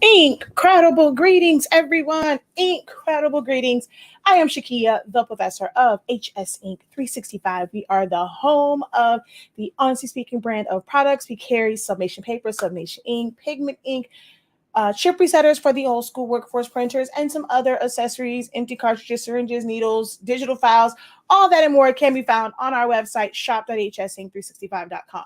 Incredible greetings, everyone. Incredible greetings. I am Shakia, the professor of HSINK365. We are the home of the honestly speaking brand of products. We carry Sublimation paper, Sublimation ink, pigment ink, chip resetters for the old school workforce printers, and some other accessories, empty cartridges, syringes, needles, digital files. All that and more can be found on our website, shop.hsink365.com.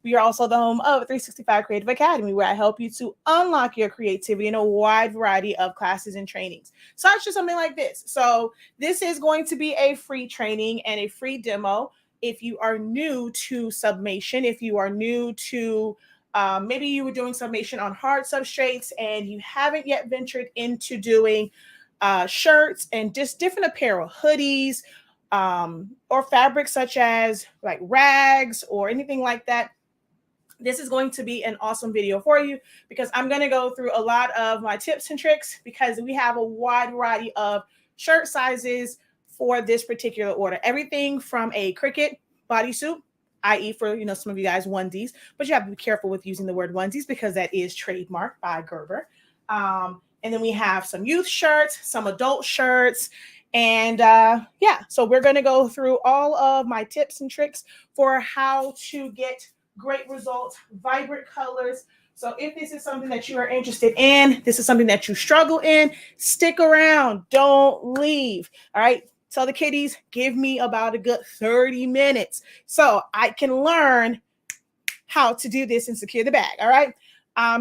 We are also the home of 365 Creative Academy, where I help you to unlock your creativity in a wide variety of classes and trainings, such as something like this. So this is going to be a free training and a free demo. If you are new to sublimation, if you are new to maybe you were doing sublimation on hard substrates and you haven't yet ventured into doing shirts and just different apparel, hoodies, or fabrics such as like rags or anything like that, this is going to be an awesome video for you because I'm going to go through a lot of my tips and tricks because we have a wide variety of shirt sizes for this particular order. Everything from a cricket bodysuit, i.e. for, some of you guys onesies, but you have to be careful with using the word onesies because that is trademarked by Gerber. And then we have some youth shirts, some adult shirts, and so we're going to go through all of my tips and tricks for how to get great results, vibrant colors. So if this is something that you are interested in, this is something that you struggle in, stick around, don't leave. All right. Tell the kiddies, give me about a good 30 minutes so I can learn how to do this and secure the bag. All right.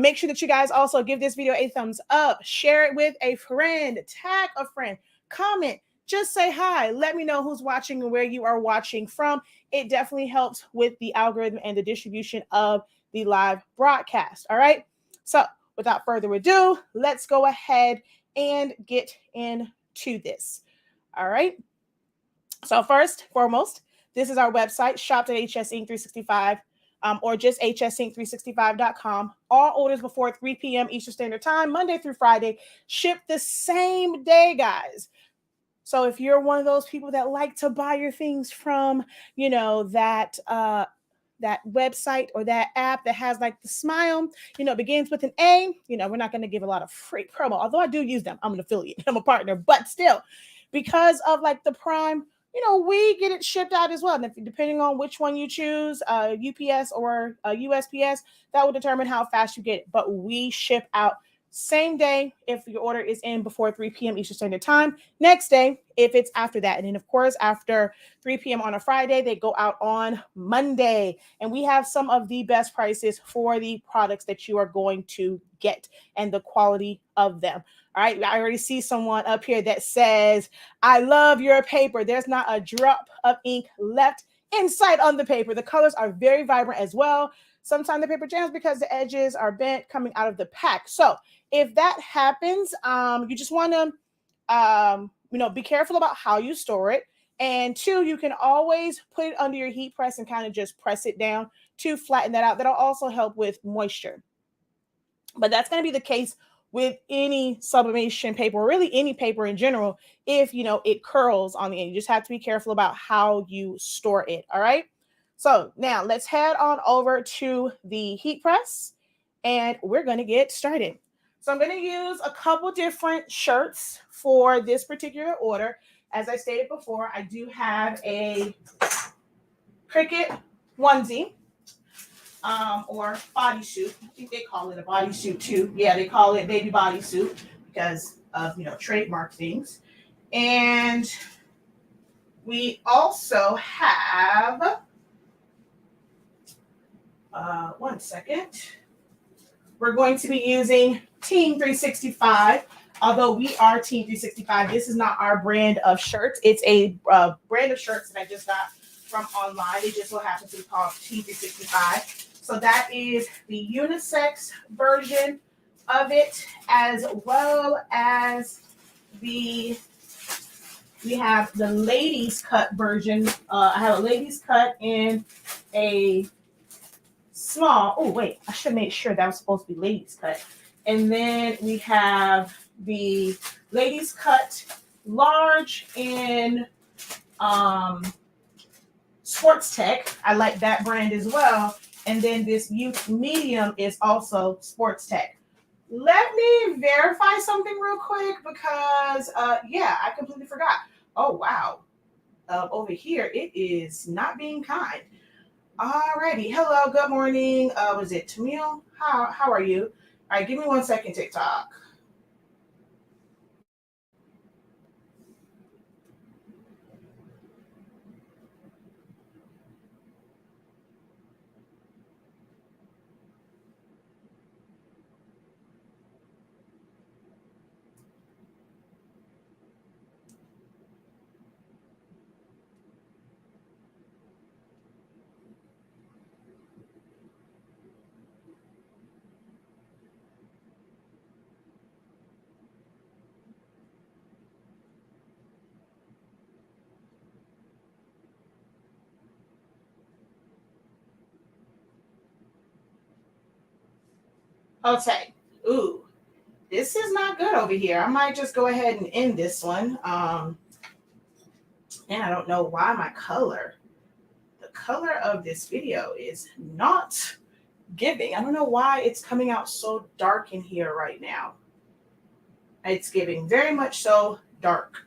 Make sure that you guys also give this video a thumbs up, share it with a friend, tag a friend, comment, just say hi. Let me know who's watching and where you are watching from. It definitely helps with the algorithm and the distribution of the live broadcast. All right. So without further ado, let's go ahead and get into this. All right. So first, foremost, this is our website, shop.hsink365, or just hsink365.com. All orders before 3 p.m. Eastern Standard Time, Monday through Friday, ship the same day, guys. So if you're one of those people that like to buy your things from, that website or that app that has like the smile, begins with an A, we're not going to give a lot of free promo, although I do use them. I'm an affiliate, I'm a partner, but still, because of like the Prime, we get it shipped out as well. And if depending on which one you choose, UPS or USPS, that will determine how fast you get it. But we ship out same day if your order is in before 3 p.m. Eastern Standard Time. Next day, if it's after that. And then, of course, after 3 p.m. on a Friday, they go out on Monday. And we have some of the best prices for the products that you are going to get and the quality of them. All right, I already see someone up here that says, I love your paper. There's not a drop of ink left inside on the paper. The colors are very vibrant as well. Sometimes the paper jams because the edges are bent coming out of the pack. So if that happens, you just want to, be careful about how you store it. And 2, you can always put it under your heat press and kind of just press it down to flatten that out. That'll also help with moisture. But that's going to be the case with any sublimation paper, or really any paper in general, if, it curls on the end. You just have to be careful about how you store it, all right? So now let's head on over to the heat press, and we're going to get started. So I'm going to use a couple different shirts for this particular order. As I stated before, I do have a Cricut onesie. Or bodysuit. I think they call it a bodysuit too. Yeah, they call it baby bodysuit because of, trademark things. And we also have, one second. We're going to be using Team 365. Although we are Team 365, this is not our brand of shirts. It's a brand of shirts that I just got from online. It just so happens to be called Team 365. So that is the unisex version of it, as well as we have the ladies cut version. I have a ladies cut in a small. Oh, wait, I should make sure that was supposed to be ladies cut. And then we have the ladies cut large in Sports Tech. I like that brand as well. And then this youth medium is also Sports Tech. Let me verify something real quick because, I completely forgot. Oh, wow. Over here, it is not being kind. Alrighty. Hello. Good morning. Was it Tamil? How are you? All right. Give me 1 second, TikTok. Okay. Ooh, this is not good over here. I might just go ahead and end this one. And I don't know why the color of this video is not giving. I don't know why it's coming out so dark in here right now. It's giving very much so dark.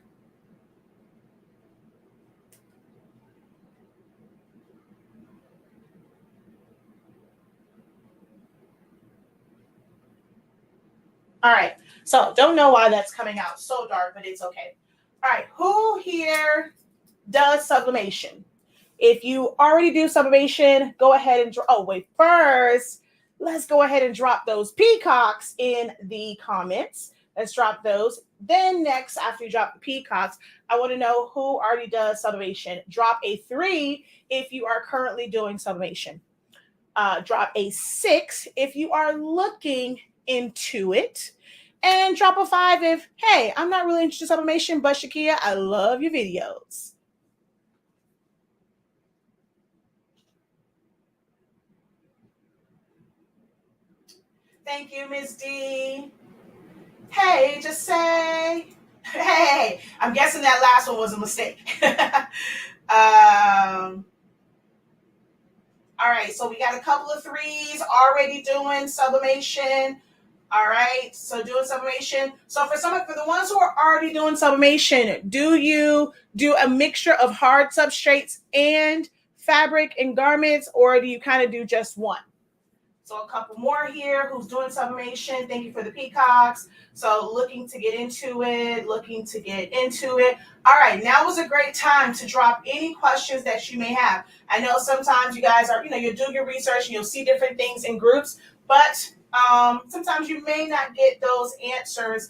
All right. So don't know why that's coming out so dark, but it's okay. All right. Who here does sublimation? If you already do sublimation, go ahead and first, let's go ahead and drop those peacocks in the comments. Let's drop those. Then next, after you drop the peacocks, I want to know who already does sublimation. Drop a 3 if you are currently doing sublimation. Drop a 6 if you are looking into it. And drop a 5 if, hey, I'm not really interested in sublimation, but Shakia, I love your videos. Thank you, Ms. D. Hey, just say, hey, I'm guessing that last one was a mistake. All right, so we got a couple of 3s already doing sublimation. All right, so doing sublimation. So for the ones who are already doing sublimation, do you do a mixture of hard substrates and fabric and garments, or do you kind of do just one? So a couple more here who's doing sublimation. Thank you for the peacocks. So looking to get into it. All right, now is a great time to drop any questions that you may have. I know sometimes you guys are, you'll do your research and you'll see different things in groups, but sometimes you may not get those answers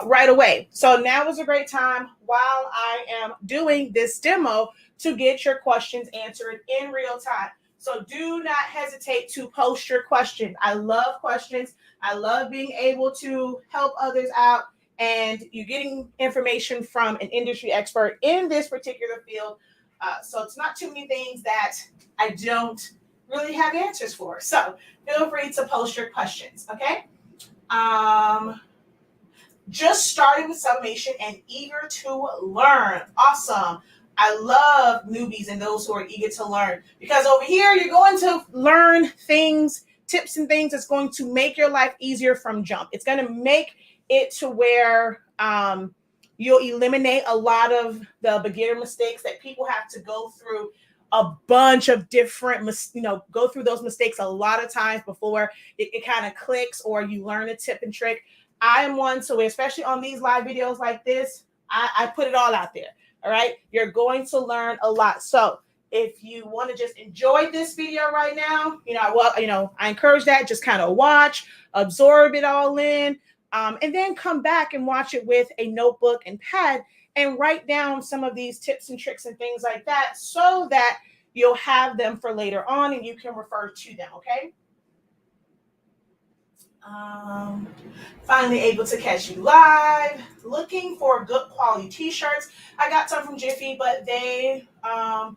right away. So now is a great time while I am doing this demo to get your questions answered in real time. So do not hesitate to post your question. I love questions. I love being able to help others out, and you're getting information from an industry expert in this particular field. So it's not too many things that I don't really have answers for. So feel free to post your questions, okay? Just started with sublimation and eager to learn. Awesome. I love newbies and those who are eager to learn, because over here you're going to learn things, tips and things that's going to make your life easier from jump. It's going to make it to where you'll eliminate a lot of the beginner mistakes that people have to go through a bunch of different, go through those mistakes a lot of times before it kind of clicks or you learn a tip and trick. I am one, so especially on these live videos like this, I put it all out there. All right, you're going to learn a lot. So if you want to just enjoy this video right now, I encourage that. Just kind of watch, absorb it all in, and then come back and watch it with a notebook and pad and write down some of these tips and tricks and things like that, so that you'll have them for later on and you can refer to them. Okay. Finally able to catch you live. Looking for good quality t-shirts. I got some from Jiffy, but they are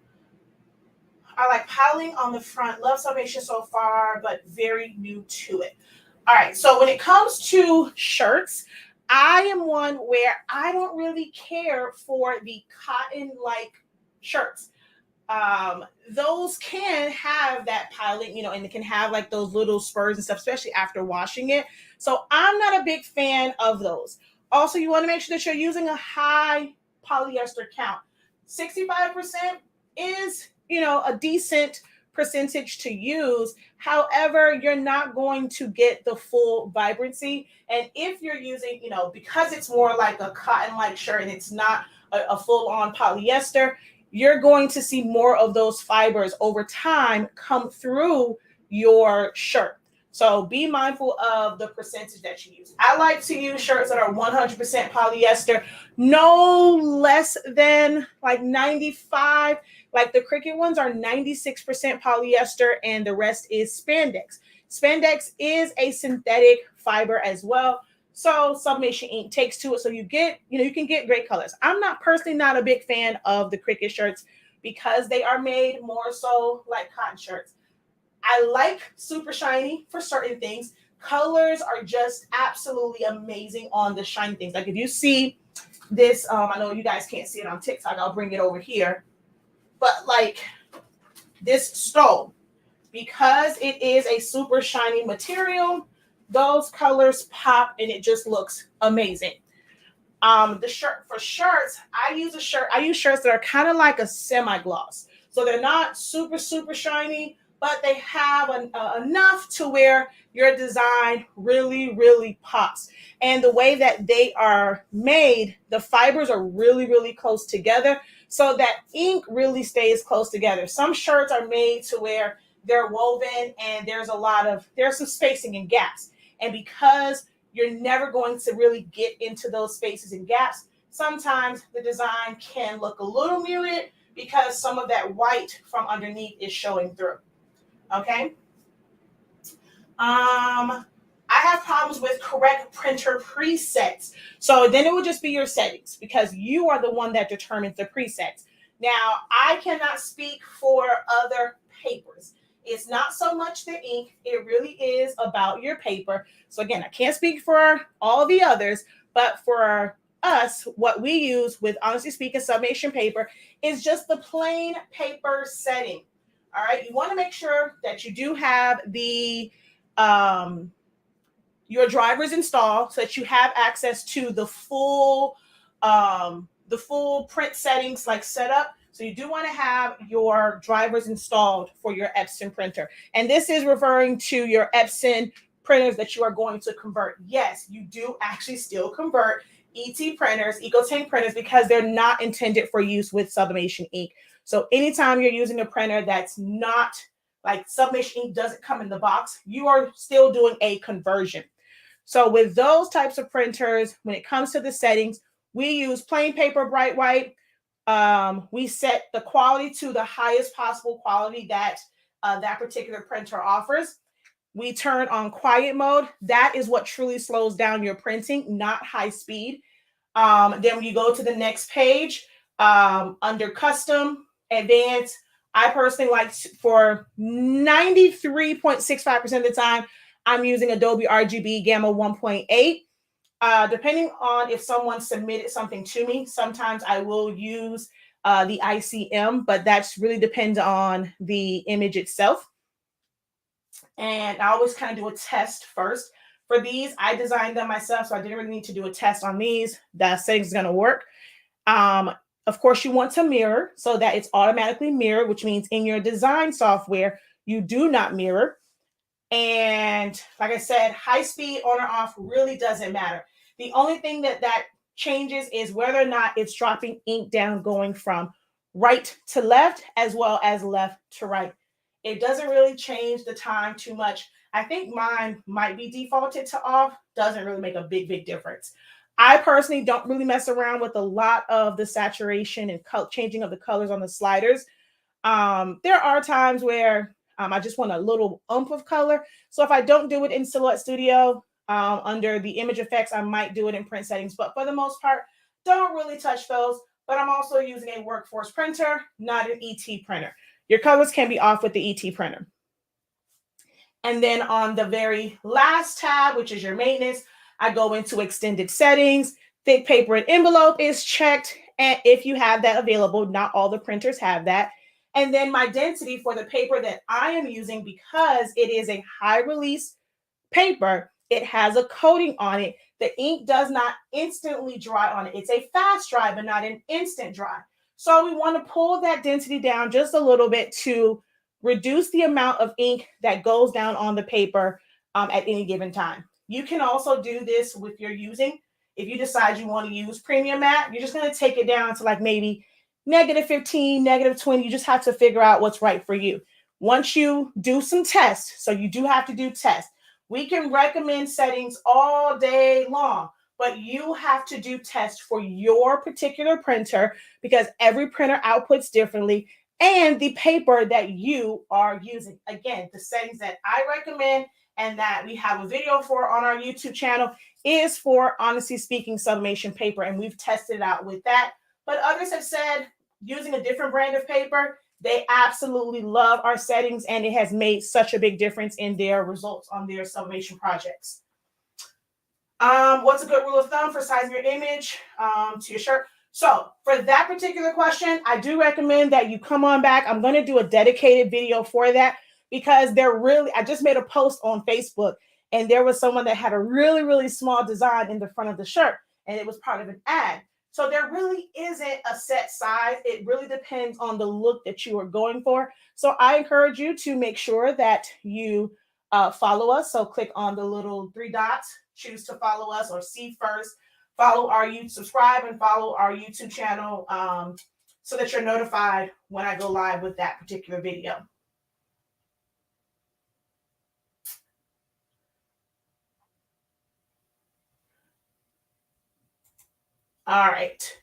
like piling on the front. Love sublimation so far, but very new to it. All right, so when it comes to shirts, I am one where I don't really care for the cotton-like shirts. Those can have that piling, and it can have like those little spurs and stuff, especially after washing it. So I'm not a big fan of those. Also, you want to make sure that you're using a high polyester count. 65% is, a decent percentage to use. However, you're not going to get the full vibrancy. And if you're using, because it's more like a cotton-like shirt and it's not a full-on polyester, you're going to see more of those fibers over time come through your shirt. So be mindful of the percentage that you use. I like to use shirts that are 100% polyester, no less than like 95. Like the Cricut ones are 96% polyester and the rest is spandex. Spandex is a synthetic fiber as well. So Sublimation ink takes to it. So you get, you can get great colors. I'm personally not a big fan of the Cricut shirts because they are made more so like cotton shirts. I like super shiny for certain things. Colors are just absolutely amazing on the shiny things. Like if you see this, I know you guys can't see it on TikTok. I'll bring it over here. But like this stole, because it is a super shiny material, those colors pop and it just looks amazing. The shirt for shirts, I use shirts that are kind of like a semi-gloss. So they're not super, super shiny, but they have enough to where your design really, really pops. And the way that they are made, the fibers are really, really close together so that ink really stays close together. Some shirts are made to where they're woven and there's some spacing and gaps. And because you're never going to really get into those spaces and gaps, sometimes the design can look a little muted because some of that white from underneath is showing through. Okay. I have problems with correct printer presets. So then it would just be your settings because you are the one that determines the presets. Now, I cannot speak for other papers. It's not so much the ink. It really is about your paper. So again, I can't speak for all the others, but for us, what we use with Honestly Speaking Sublimation paper is just the plain paper setting. All right. You want to make sure that you do have the your drivers installed so that you have access to the full print settings like setup. So you do want to have your drivers installed for your Epson printer. And this is referring to your Epson printers that you are going to convert. Yes, you do actually still convert ET printers, EcoTank printers, because they're not intended for use with Sublimation ink. So anytime you're using a printer that's not like Sublimation ink doesn't come in the box, you are still doing a conversion. So with those types of printers, when it comes to the settings, we use plain paper, bright white. We set the quality to the highest possible quality that that particular printer offers. We turn on quiet mode. That is what truly slows down your printing, not high speed. Then when you go to the next page, under custom, advanced, I personally like for 93.65% of the time, I'm using Adobe RGB Gamma 1.8. Depending on if someone submitted something to me, sometimes I will use the ICM, but that's really depends on the image itself. And I always kind of do a test first. For these, I designed them myself, so I didn't really need to do a test on these. The settings is going to work. Of course, you want to mirror so that it's automatically mirrored, which means in your design software, you do not mirror. And like I said, high speed on or off really doesn't matter. The only thing that changes is whether or not it's dropping ink down going from right to left as well as left to right. It doesn't really change the time too much. I think mine might be defaulted to off. Doesn't really make a big difference. I personally don't really mess around with a lot of the saturation and changing of the colors on the sliders. There are times where I just want a little oomph of color. So if I don't do it in Silhouette Studio, under the image effects, I might do it in print settings. But for the most part, don't really touch those. But I'm also using a workforce printer, not an ET printer. Your colors can be off with the ET printer. And then on the very last tab, which is your maintenance, I go into extended settings. Thick paper and envelope is checked. And if you have that available, not all the printers have that. And then my density for the paper that I am using, because it is a high release paper, it has a coating on it. The ink does not instantly dry on it. It's a fast dry, but not an instant dry. So we want to pull that density down just a little bit to reduce the amount of ink that goes down on the paper at any given time. You can also do this with your using. If you decide you want to use premium matte, you're just going to take it down to like maybe -15, -20. You just have to figure out what's right for you. Once you do some tests, so you do have to do tests. We can recommend settings all day long, but you have to do tests for your particular printer because every printer outputs differently and the paper that you are using. Again, the settings that I recommend and that we have a video for on our YouTube channel is for Honestly Speaking Sublimation paper, and we've tested it out with that. But others have said using a different brand of paper, they absolutely love our settings, and it has made such a big difference in their results on their sublimation projects. What's a good rule of thumb for sizing your image to your shirt? So for that particular question, I do recommend that you come on back. I'm going to do a dedicated video for that because I just made a post on Facebook, and there was someone that had a really small design in the front of the shirt, and it was part of an ad. So there really isn't a set size. It really depends on the look that you are going for. So I encourage you to make sure that you follow us. So click on the little 3 dots, choose to follow us, or see first, follow our YouTube, subscribe and follow our YouTube channel so that you're notified when I go live with that particular video. All right.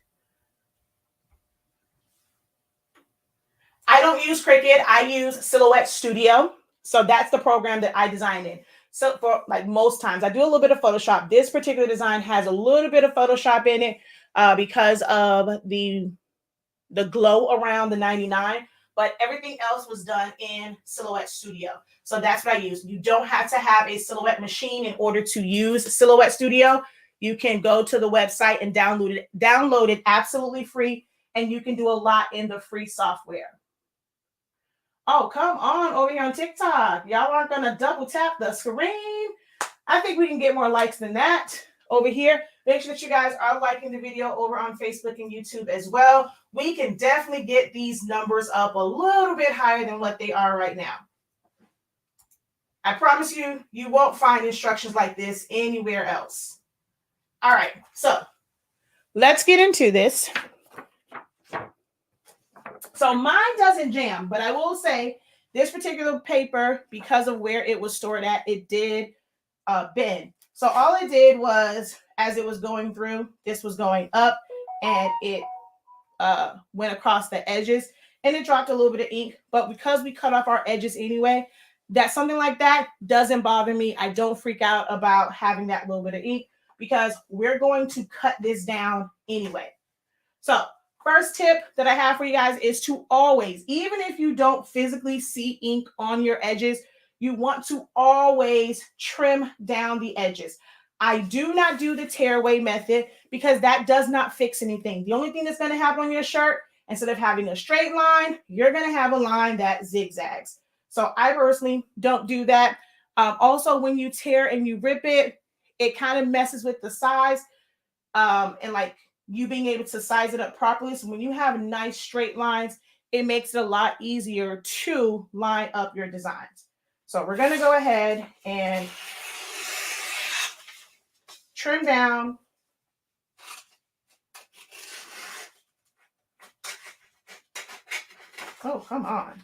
I don't use Cricut. I use Silhouette Studio. So that's the program that I designed in. So for like most times, I do a little bit of Photoshop. This particular design has a little bit of Photoshop in it because of the glow around the 99. But everything else was done in Silhouette Studio. So that's what I use. You don't have to have a Silhouette machine in order to use Silhouette Studio. You can go to the website and download it absolutely free. And you can do a lot in the free software. Oh, come on over here on TikTok. Y'all aren't going to double tap the screen. I think we can get more likes than that over here. Make sure that you guys are liking the video over on Facebook and YouTube as well. We can definitely get these numbers up a little bit higher than what they are right now. I promise you, you won't find instructions like this anywhere else. All right, so let's get into this. So mine doesn't jam, but I will say this particular paper, because of where it was stored at, it did bend. So all it did was, as it was going through, this was going up and it went across the edges and it dropped a little bit of ink. But because we cut off our edges anyway, that something like that doesn't bother me. I don't freak out about having that little bit of ink because we're going to cut this down anyway. So first tip that I have for you guys is to always, even if you don't physically see ink on your edges, you want to always trim down the edges. I do not do the tearaway method because that does not fix anything. The only thing that's going to happen on your shirt, instead of having a straight line, you're going to have a line that zigzags. So I personally don't do that. Also, when you tear and you rip it, it kind of messes with the size and like you being able to size it up properly. So when you have nice straight lines, it makes it a lot easier to line up your designs. So we're going to go ahead and trim down. Oh, come on.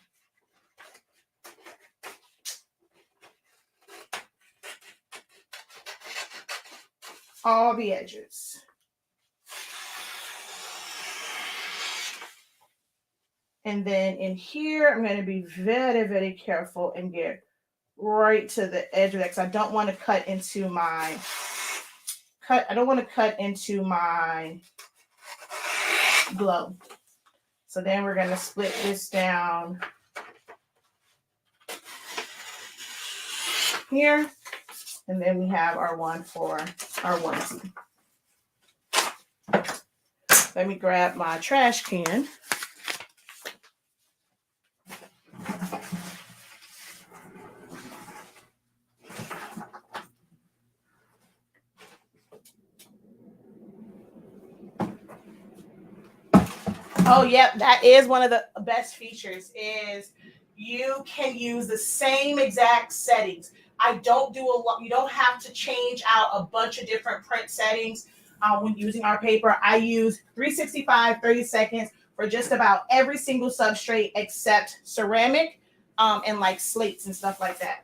All the edges. And then in here, I'm going to be very, very careful and get right to the edge of that because I don't want to cut into my glow. So then we're going to split this down here. And then we have our one for our onesie. Let me grab my trash can. Oh, yep, that is one of the best features is you can use the same exact settings. I don't do a lot. You don't have to change out a bunch of different print settings when using our paper. I use 365, 30 seconds for just about every single substrate except ceramic and like slates and stuff like that.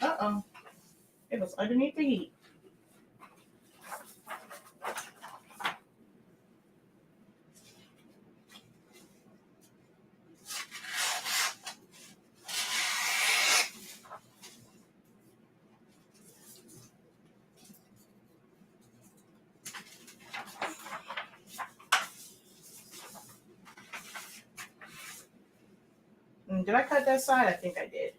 Uh-oh. It was underneath the heat. Did I cut that side? I think I did.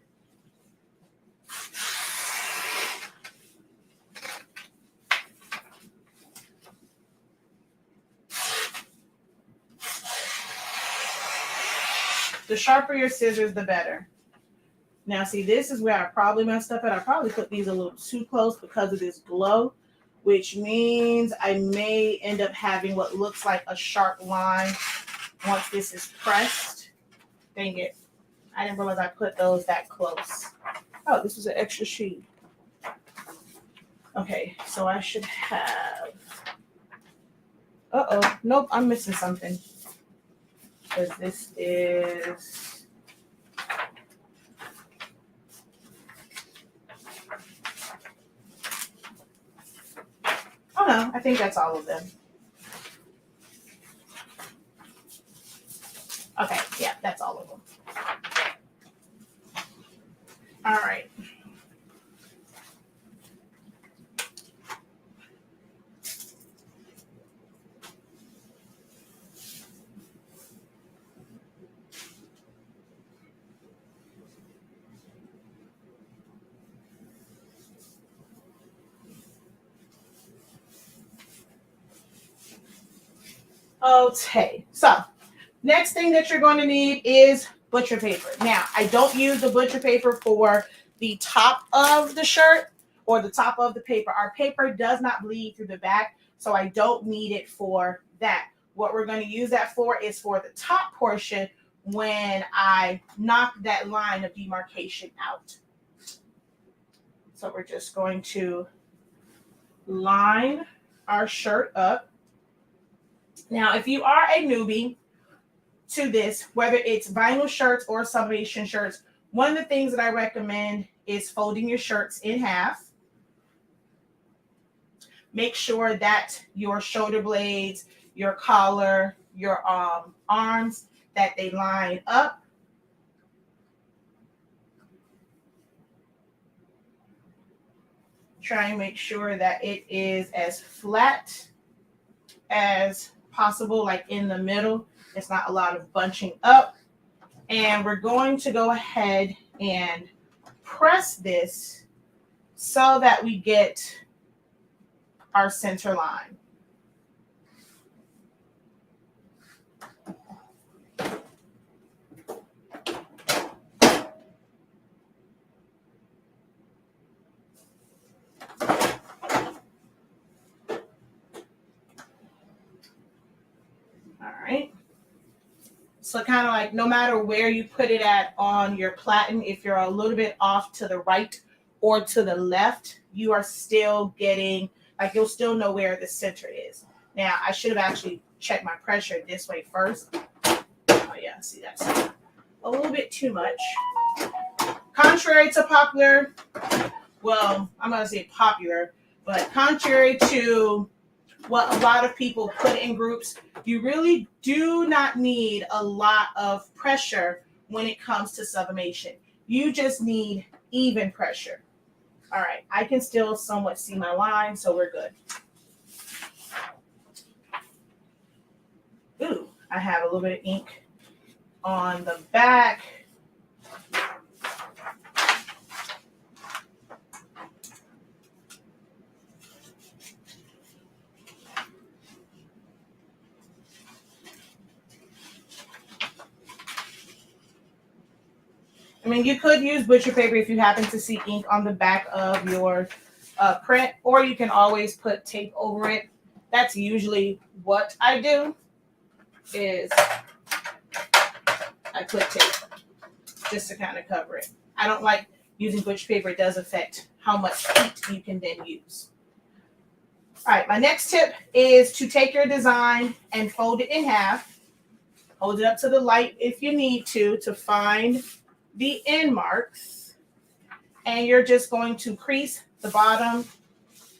The sharper your scissors, the better. Now, see, this is where I probably messed up at. I probably put these a little too close because of this glow, which means I may end up having what looks like a sharp line once this is pressed. Dang it. I didn't realize I put those that close. Oh, this was an extra sheet. Okay, so I should have... Uh-oh. Nope, I'm missing something. Because this is... Oh, no, I think that's all of them. Okay, yeah, that's all of them. All right. Okay, so next thing that you're going to need is butcher paper. Now, I don't use the butcher paper for the top of the shirt or the top of the paper. Our paper does not bleed through the back, so I don't need it for that. What we're going to use that for is for the top portion when I knock that line of demarcation out. So we're just going to line our shirt up. Now, if you are a newbie to this, whether it's vinyl shirts or sublimation shirts, one of the things that I recommend is folding your shirts in half. Make sure that your shoulder blades, your collar, your arms, that they line up. Try and make sure that it is as flat as possible, like in the middle. It's not a lot of bunching up. And we're going to go ahead and press this so that we get our center line. All right. So kind of like no matter where you put it at on your platen, if you're a little bit off to the right or to the left, you are still getting, like you'll still know where the center is. Now, I should have actually checked my pressure this way first. Oh yeah, see that's a little bit too much. Contrary to popular, well, I'm going to say popular, but contrary to what a lot of people put in groups, you really do not need a lot of pressure when it comes to sublimation. You just need even pressure. All right, I can still somewhat see my line, so we're good. Ooh, I have a little bit of ink on the back. I mean, you could use butcher paper if you happen to see ink on the back of your print, or you can always put tape over it. That's usually what I do, is I put tape just to kind of cover it. I don't like using butcher paper. It does affect how much heat you can then use. All right, my next tip is to take your design and fold it in half. Hold it up to the light if you need to find the end marks, and you're just going to crease the bottom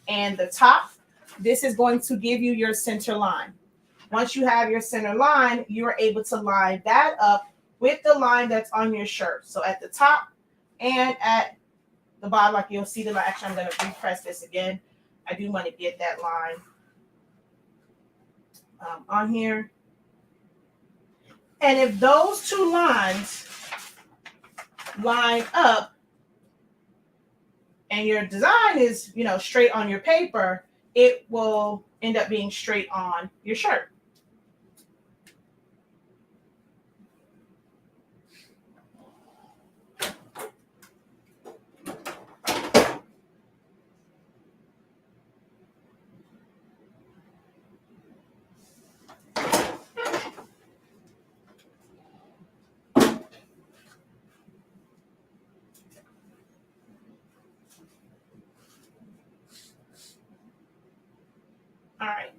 and the top. This is going to give you your center line. Once you have your center line, you are able to line that up with the line that's on your shirt. So at the top and at the bottom, like you'll see the line. Actually, I'm going to repress this again. I do want to get that line on here. And if those two lines line up and your design is, straight on your paper, it will end up being straight on your shirt. All right.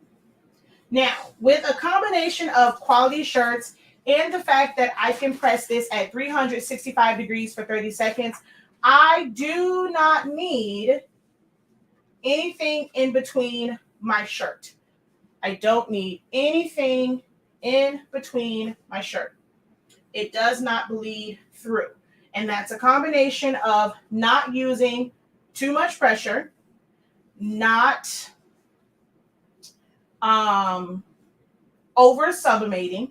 Now, with a combination of quality shirts and the fact that I can press this at 365 degrees for 30 seconds, I do not need anything in between my shirt. I don't need anything in between my shirt. It does not bleed through. And that's a combination of not using too much pressure, not over sublimating,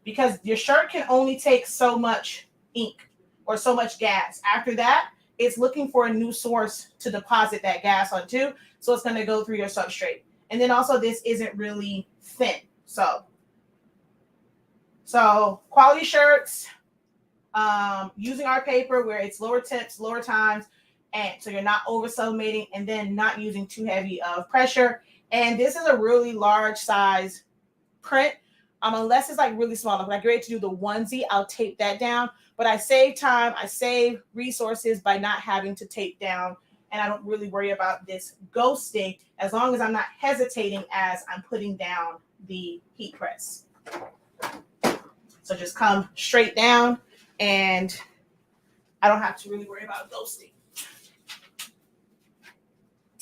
because your shirt can only take so much ink or so much gas. After that, it's looking for a new source to deposit that gas onto, so it's going to go through your substrate. And then also, this isn't really thin, so So quality shirts, using our paper where it's lower tips, lower times, and so you're not over sublimating, and then not using too heavy of pressure. And this is a really large size print. Unless it's like really small, like ready to do the onesie, I'll tape that down. But I save time, I save resources by not having to tape down, and I don't really worry about this ghosting as long as I'm not hesitating as I'm putting down the heat press. So just come straight down, and I don't have to really worry about ghosting.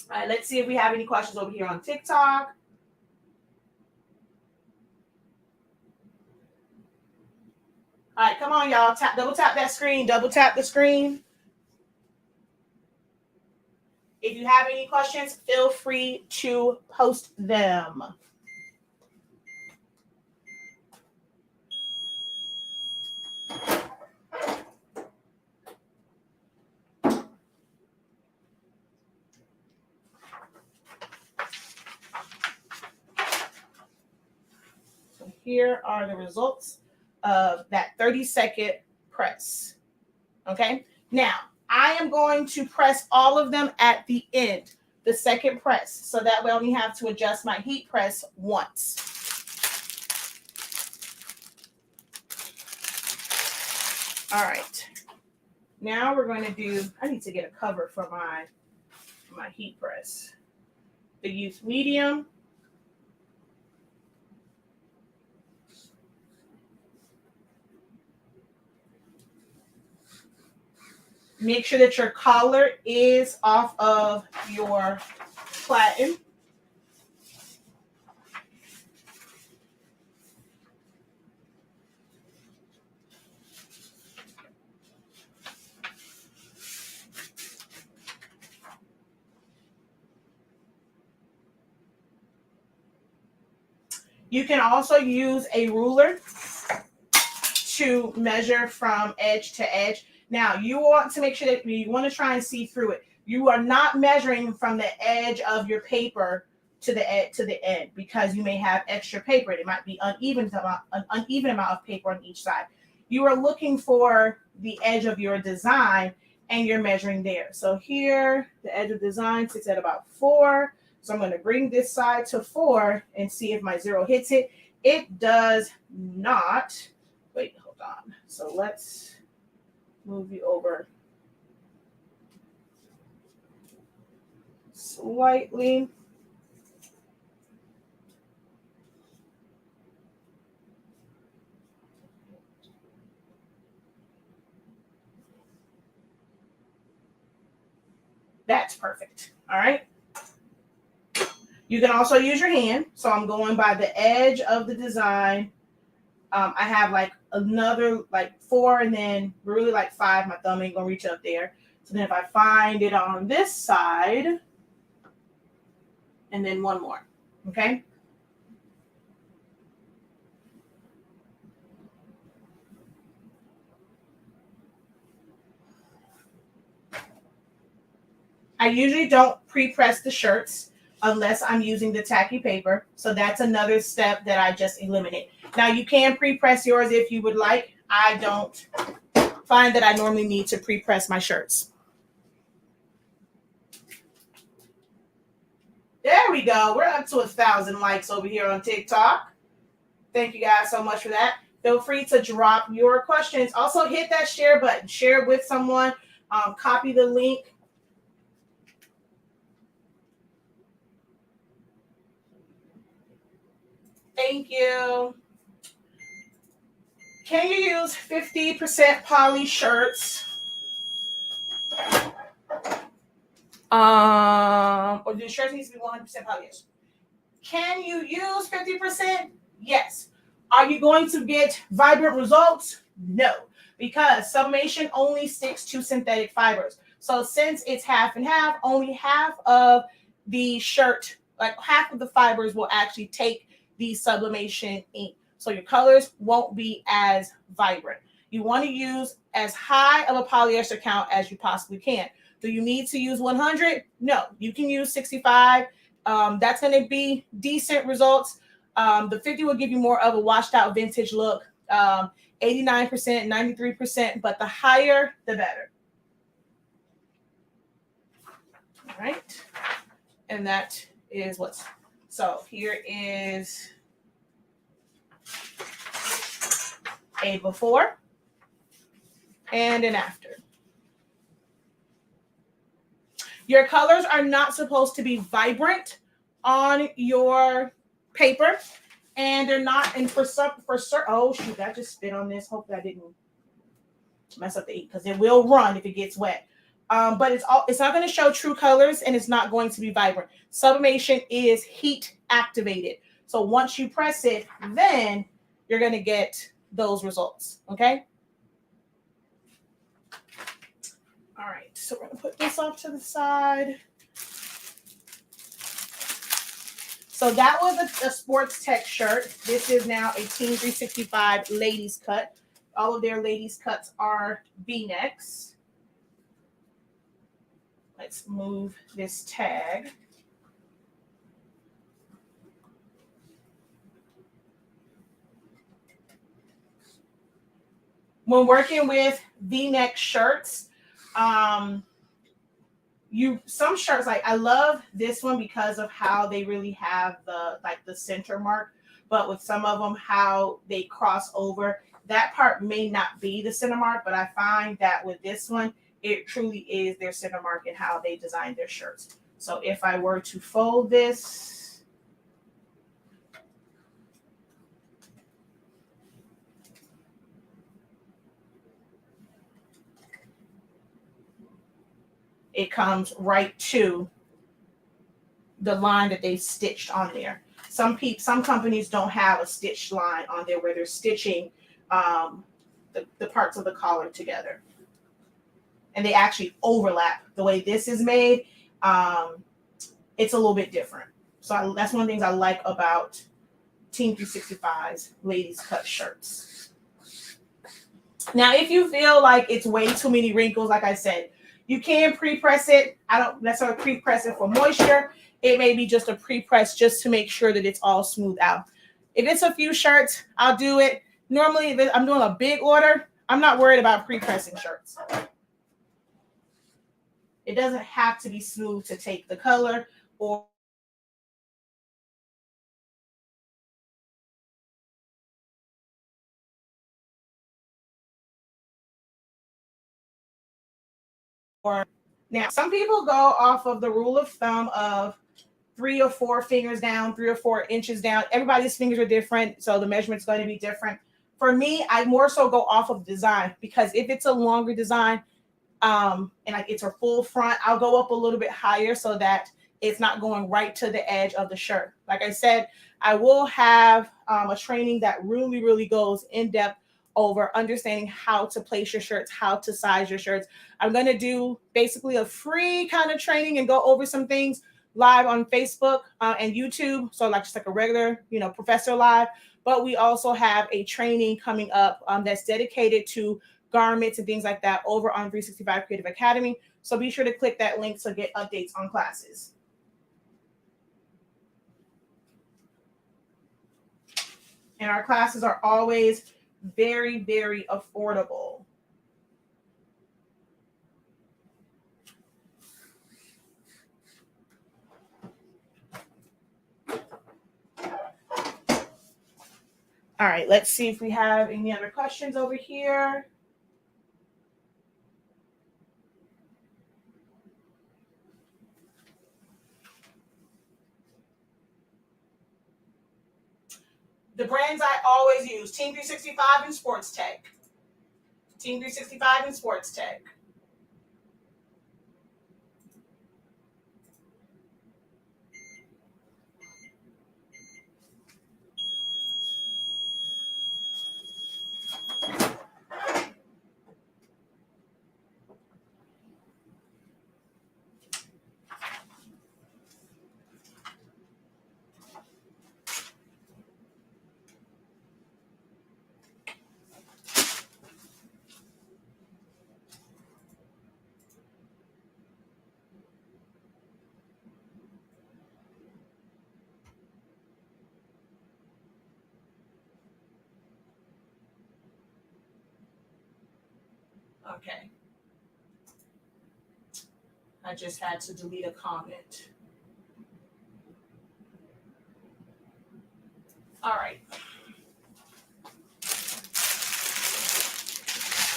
All right, let's see if we have any questions over here on TikTok. All right, come on, y'all. Double tap that screen. Double tap the screen. If you have any questions, feel free to post them. So here are the results of that 30-second press. Okay, now I am going to press all of them at the end, the second press, so that way I only have to adjust my heat press once. All right, now we're going to do, I need to get a cover for my heat press. The youth medium. Make sure that your collar is off of your platen. You can also use a ruler to measure from edge to edge. Now, you want to make sure that you want to try and see through it. You are not measuring from the edge of your paper to the end because you may have extra paper. It might be an uneven amount of paper on each side. You are looking for the edge of your design and you're measuring there. So here, the edge of design sits at about 4. So I'm going to bring this side to 4 and see if my 0 hits it. It does not. Wait, hold on. So let's move you over slightly. That's perfect. All right. You can also use your hand. So I'm going by the edge of the design. I have like another like 4 and then really like 5. My thumb ain't gonna reach up there. So then if I find it on this side and then one more, okay? I usually don't pre-press the shirts unless I'm using the tacky paper. So that's another step that I just eliminate. Now you can pre-press yours if you would like. I don't find that I normally need to pre-press my shirts. There we go. We're up to 1,000 likes over here on TikTok. Thank you guys so much for that. Feel free to drop your questions. Also hit that share button. Share it with someone. Copy the link. Thank you. Can you use 50% poly shirts? Or do the shirts need to be 100% polyester? Can you use 50%? Yes. Are you going to get vibrant results? No, because sublimation only sticks to synthetic fibers. So since it's half and half, only half of the shirt, like half of the fibers will actually take the sublimation ink. So your colors won't be as vibrant. You want to use as high of a polyester count as you possibly can. Do you need to use 100? No, you can use 65. That's going to be decent results. The 50 will give you more of a washed out vintage look. 89%, 93%, but the higher, the better. All right. And that is what's, so here is a before and an after. Your colors are not supposed to be vibrant on your paper, and they're not. And for oh shoot, I just spit on this. Hopefully I didn't mess up the ink because it will run if it gets wet. But it's not going to show true colors, and it's not going to be vibrant. Sublimation is heat activated, so once you press it, then you're going to get those results. Okay. All right, so we're going to put this off to the side. So that was a sports tech shirt. This is now a Team 365 ladies cut. All of their ladies cuts are V-necks. Let's move this tag. When working with V-neck shirts, some shirts, like I love this one because of how they really have the center mark, but with some of them how they cross over, that part may not be the center mark, but I find that with this one it truly is their center mark and how they design their shirts. So if I were to fold this, it comes right to the line that they stitched on there. Some companies don't have a stitched line on there where they're stitching the parts of the collar together, and they actually overlap. The way this is made, it's a little bit different. So that's one of the things I like about Team 365's ladies cut shirts. Now, if you feel like it's way too many wrinkles, like I said, you can pre-press it. I don't necessarily pre-press it for moisture. It may be just a pre-press just to make sure that it's all smooth out. If it's a few shirts, I'll do it. Normally, if I'm doing a big order, I'm not worried about pre-pressing shirts. It doesn't have to be smooth to take the color or now, some people go off of the rule of thumb of 3 or 4 fingers down, 3 or 4 inches down. Everybody's fingers are different, so the measurement's going to be different. For me, I more so go off of design, because if it's a longer design and like it's a full front, I'll go up a little bit higher so that it's not going right to the edge of the shirt. Like I said, I will have a training that really, really goes in depth over understanding how to place your shirts, how to size your shirts. I'm going to do basically a free kind of training and go over some things live on Facebook and YouTube. So like just like a regular, Professor Live. But we also have a training coming up that's dedicated to garments and things like that over on 365 Creative Academy. So be sure to click that link to get updates on classes. And our classes are always very, very affordable. All right, let's see if we have any other questions over here. The brands I always use: Team 365 and Sports Tech. Team 365 and Sports Tech. Okay. I just had to delete a comment. All right.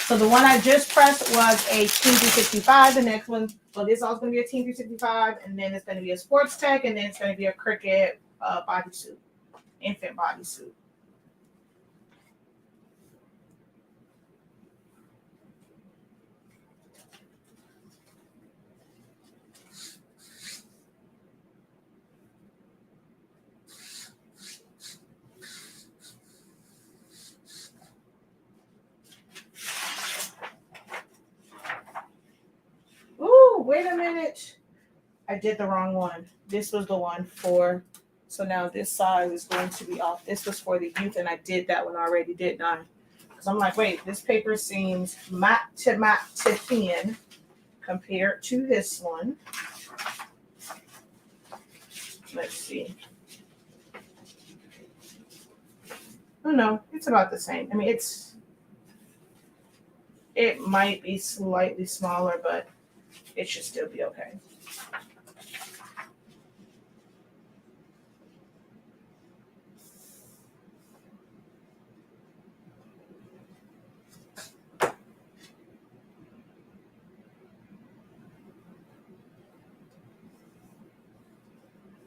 So the one I just pressed was a Team 365. The next one, so this is also going to be a Team 365, and then it's going to be a Sports Tech, and then it's going to be a Cricket bodysuit, infant bodysuit. Ooh, wait a minute. I did the wrong one. This was the one for, so now this size is going to be off. This was for the youth, and I did that one already, didn't I? Because I'm like, wait, this paper seems matte to thin compared to this one. Let's see. Oh no, it's about the same. I mean, it might be slightly smaller, but it should still be okay.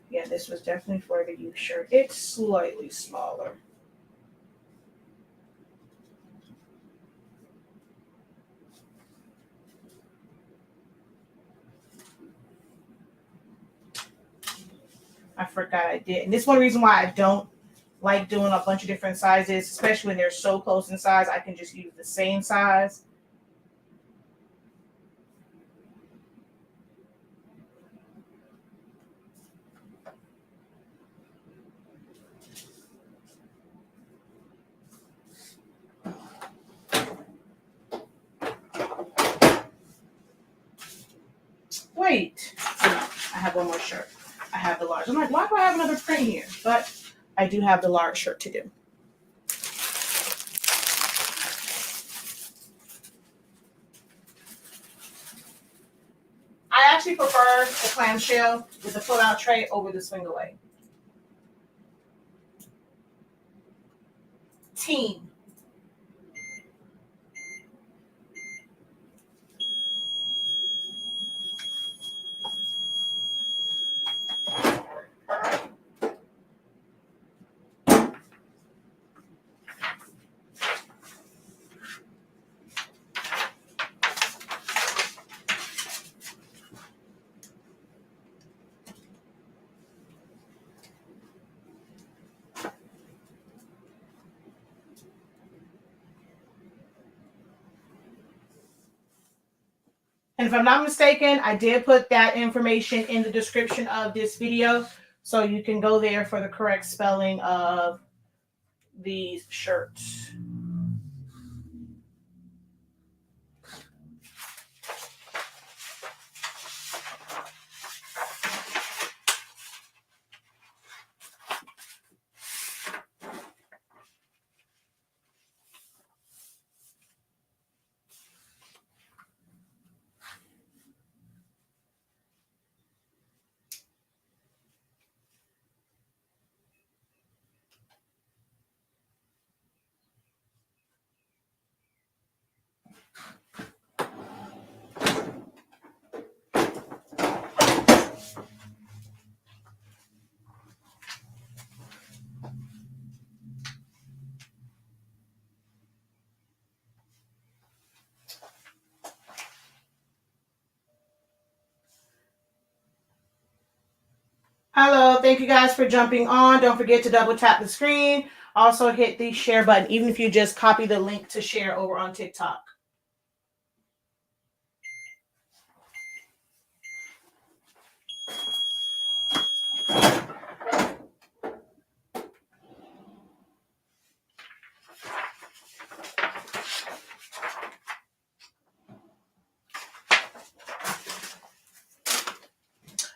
Yeah, this was definitely for the youth shirt. It's slightly smaller. I forgot I did. And this is one reason why I don't like doing a bunch of different sizes, especially when they're so close in size. I can just use the same size. Wait, no, I have one more shirt. I have the large. I'm like, why do I have another print here? But I do have the large shirt to do. I actually prefer the clamshell with the pull-out tray over the swing away. Team. And if I'm not mistaken, I did put that information in the description of this video, so you can go there for the correct spelling of these shirts. Hello, thank you guys for jumping on. Don't forget to double tap the screen. Also hit the share button, even if you just copy the link to share over on TikTok.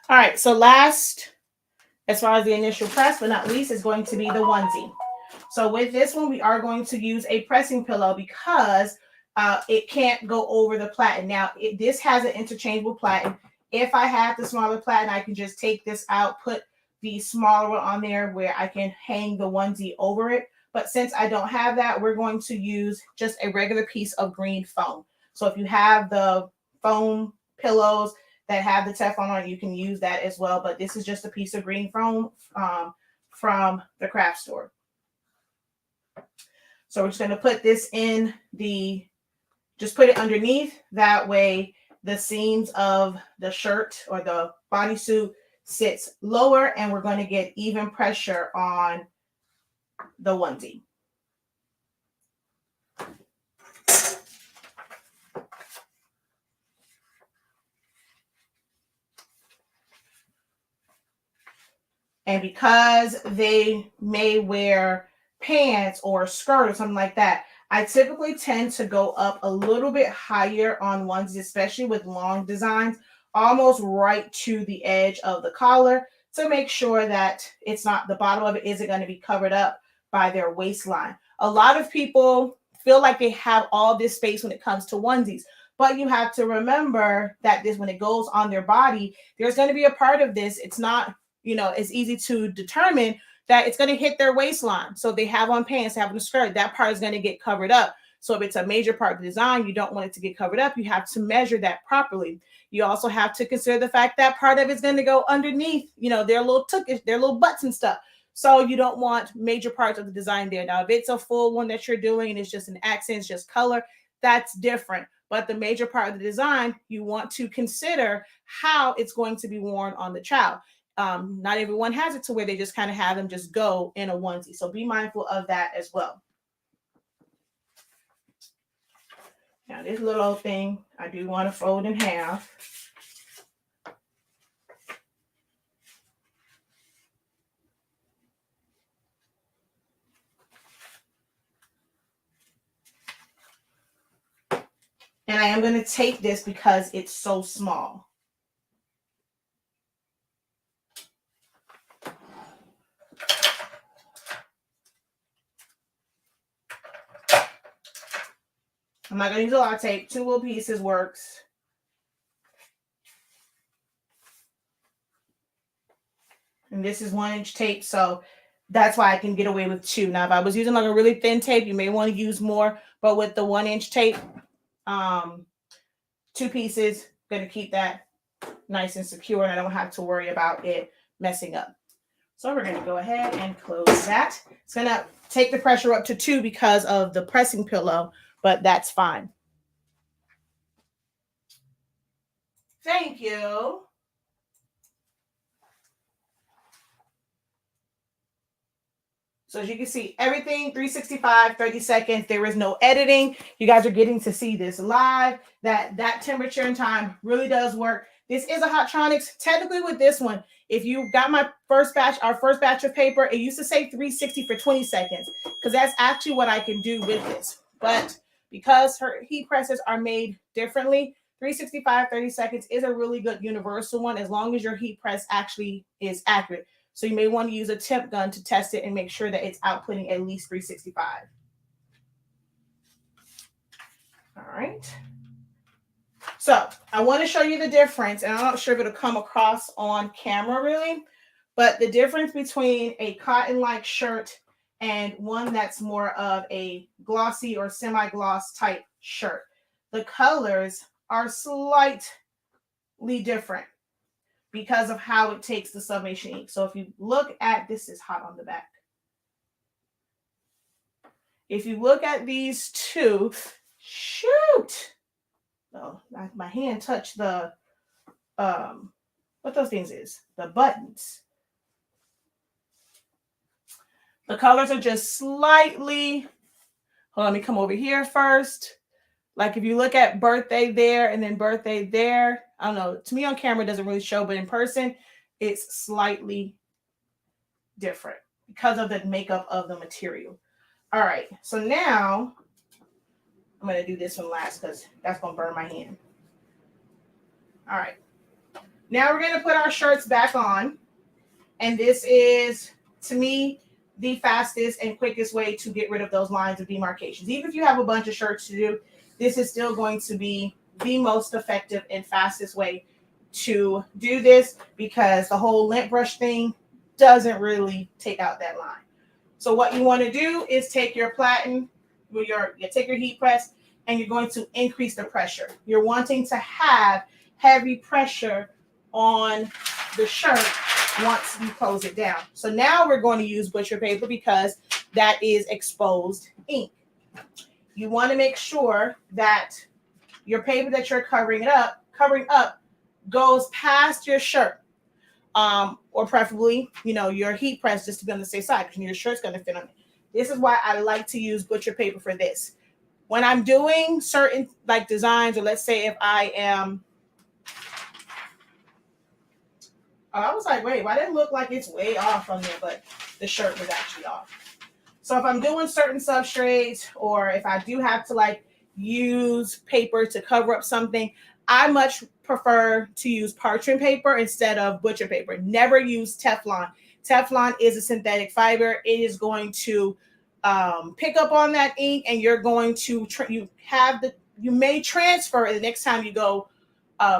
All right, so last, as far as the initial press, but not least, is going to be the onesie. So with this one, we are going to use a pressing pillow because it can't go over the platen. Now, this has an interchangeable platen. If I have the smaller platen, I can just take this out, put the smaller one on there where I can hang the onesie over it. But since I don't have that, we're going to use just a regular piece of green foam. So if you have the foam pillows that have the Teflon on it, you can use that as well. But this is just a piece of green foam from the craft store. So we're just going to put this in just put it underneath. That way the seams of the shirt or the bodysuit sits lower, and we're going to get even pressure on the onesie. And because they may wear pants or a skirt or something like that, I typically tend to go up a little bit higher on onesies, especially with long designs, almost right to the edge of the collar, to make sure that it's not, the bottom of it isn't going to be covered up by their waistline. A lot of people feel like they have all this space when it comes to onesies, but you have to remember that this, when it goes on their body, there's going to be a part of this. It's not, it's easy to determine that it's going to hit their waistline. So if they have on pants, have on a skirt, that part is going to get covered up. So if it's a major part of the design, you don't want it to get covered up. You have to measure that properly. You also have to consider the fact that part of it's going to go underneath, their little their little butts and stuff. So you don't want major parts of the design there. Now, if it's a full one that you're doing and it's just an accent, it's just color, that's different. But the major part of the design, you want to consider how it's going to be worn on the child. Not everyone has it to where they just kind of have them just go in a onesie. So be mindful of that as well. Now this little thing, I do want to fold in half. And I am going to take this because it's so small. I'm not going to use a lot of tape. 2 little pieces works. And this is 1-inch tape, so that's why I can get away with 2. Now, if I was using like a really thin tape, you may want to use more. But with the 1-inch tape, 2 pieces, going to keep that nice and secure, and I don't have to worry about it messing up. So we're going to go ahead and close that. It's going to take the pressure up to 2 because of the pressing pillow, but that's fine. Thank you. So as you can see, everything 365, 30 seconds. There is no editing. You guys are getting to see this live. That temperature and time really does work. This is a Hotronix. Technically with this one, if you got our first batch of paper, it used to say 360 for 20 seconds because that's actually what I can do with this. But because her heat presses are made differently, 365, 30 seconds is a really good universal one as long as your heat press actually is accurate. So you may want to use a temp gun to test it and make sure that it's outputting at least 365. All right. So I want to show you the difference, and I'm not sure if it'll come across on camera really, but the difference between a cotton-like shirt and one that's more of a glossy or semi-gloss type shirt. The colors are slightly different because of how it takes the sublimation ink. So if you look at, this is hot on the back. If you look at these two, shoot. Oh, my hand touched the, what those things is, the buttons. The colors are just slightly, hold on, let me come over here first. Like if you look at birthday there and then birthday there, I don't know, to me on camera it doesn't really show, but in person it's slightly different because of the makeup of the material. All right, so now I'm going to do this one last because that's going to burn my hand. All right, now we're going to put our shirts back on, and this is, to me, the fastest and quickest way to get rid of those lines of demarcations. Even if you have a bunch of shirts to do, this is still going to be the most effective and fastest way to do this, because the whole lint brush thing doesn't really take out that line. So what you want to do is take your platen, take your heat press, and you're going to increase the pressure. You're wanting to have heavy pressure on the shirt once you close it down. So now we're going to use butcher paper because that is exposed ink. You want to make sure that your paper that you're covering up goes past your shirt. Or preferably, your heat press, just to be on the safe side, because your shirt's going to fit on it. This is why I like to use butcher paper for this. When I'm doing certain like designs, or let's say if I am, I was like, wait, why did it look like it's way off from there? But the shirt was actually off. So if I'm doing certain substrates, or if I do have to like use paper to cover up something, I much prefer to use parchment paper instead of butcher paper. Never use Teflon. Teflon is a synthetic fiber. It is going to pick up on that ink, and you're going to you may transfer it the next time you go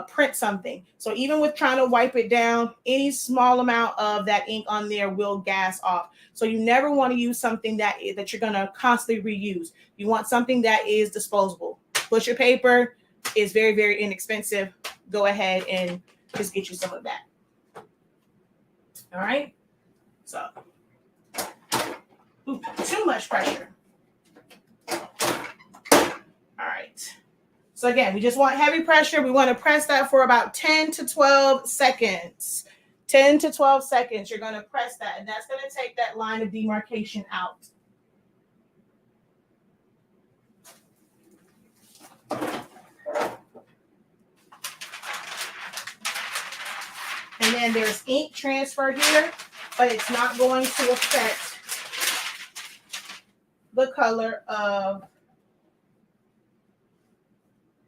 print something. So even with trying to wipe it down, any small amount of that ink on there will gas off. So you never want to use something that you're going to constantly reuse. You want something that is disposable. Butcher paper is very, very inexpensive. Go ahead and just get you some of that. All right. So, too much pressure. All right. So again, we just want heavy pressure. We want to press that for about 10 to 12 seconds. 10 to 12 seconds, you're going to press that, and that's going to take that line of demarcation out. And then there's ink transfer here, but it's not going to affect the color of